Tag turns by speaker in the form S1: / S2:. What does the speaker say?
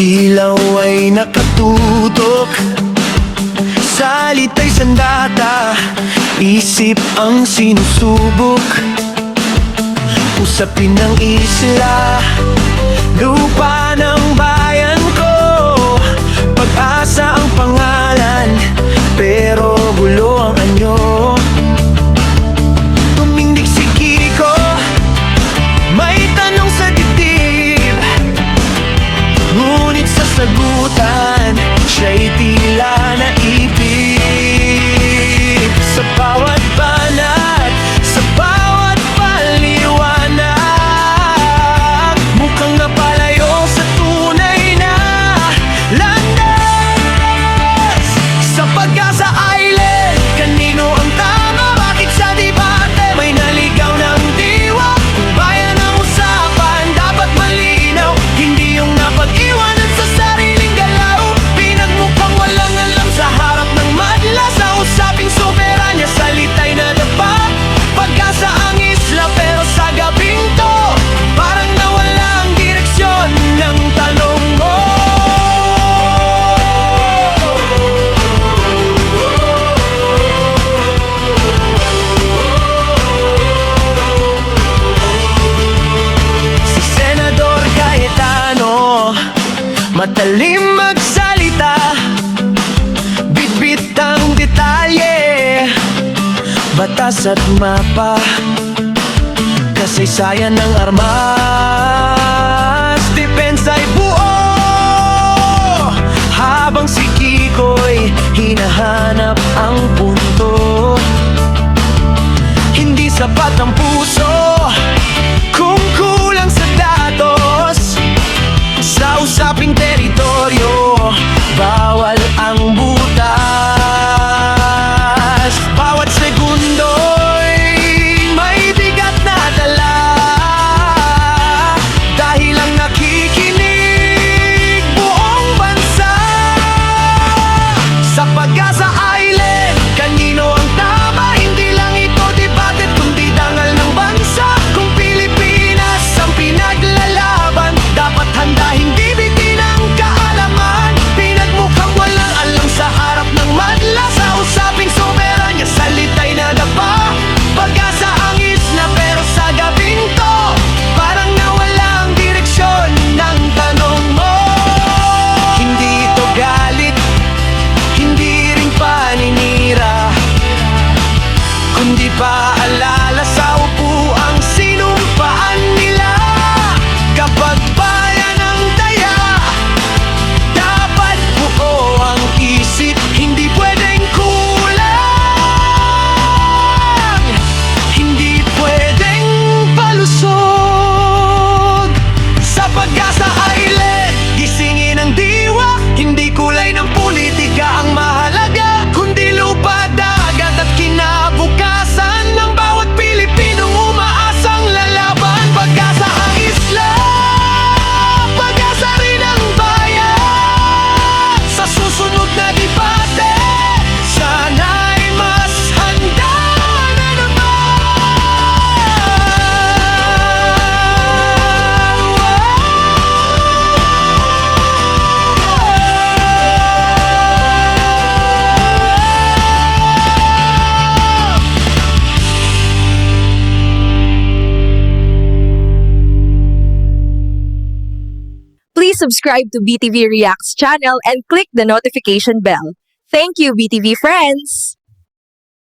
S1: Ilaw ay nakatutok, salita'y sandata, isip ang sinusubok. Usapin ng isla, lupa ng bayan ko. Pag-asa ang pangalan, pero gulo ang anyo. Tumindig si Kiko, may tanong sa dibdib, ngunit sa sagutan, siya'y tila naipit. Sa bawat banat, sa bawat paliwanag, mukhang napalayo sa tunay na landas. Sa Pag-asa Island, kanino ang tama? Bakit sa debate may naligaw ng diwa? Kung bayan ang usapan, dapat malinaw, hindi yung napag-iwanan sa sariling galaw. Pinagmukhang walang alam sa harap ng madla, sa usaping soberanya, salita'y nadapa. Pag-asa ang isla, pero sa gabing to, parang nawala ang direksyon ng tanong mo. Si Senador Cayetano, matalim magsalita, bitbit ang detalye, batas at mapa, kasaysayan ng armas, depensa'y buo. Habang si Kiko'y hinahanap ang punto, hindi sapat ang puso kung kulang sa datos. Sa usaping teritoryo, bawal ang butas. Bawat segundo'y may bigat na dala, dahil ang nakikinig buong bansa. Sa Pag-asa Island, kanino ang tama? Hindi lang ito debate, kundi dangal ng bansa. Kung Pilipinas ang pinaglalaban, dapat handa, hindi bitin ang kaalaman. Pinagmukhang walang alam sa harap ng madla, sa usaping soberanya, salita'y nadapa. Pag-asa ang isla, pero sa gabing to, parang nawala ang direksyon ng tanong mo. Hindi ito galit, hindi rin paninira, kundi paalala sa upuang sinumpaan nila. Kapag bayan ang daya, dapat buo ang isip, hindi pwedeng kulang, hindi pwedeng palusog. Sa Pag-asa Island, gisingin ang diwa, hindi kulay ng politika ang mahalaga, kundi lupa, dagat at kinabukasan ng bawat Pilipinong umaasang lalaban. Pag-asa ang isla, pag-asa rin ang bayan. Sa susunod na debate, sana'y mas handa na
S2: Please subscribe to BTV Reacts channel and click the notification bell. Thank you, BTV friends!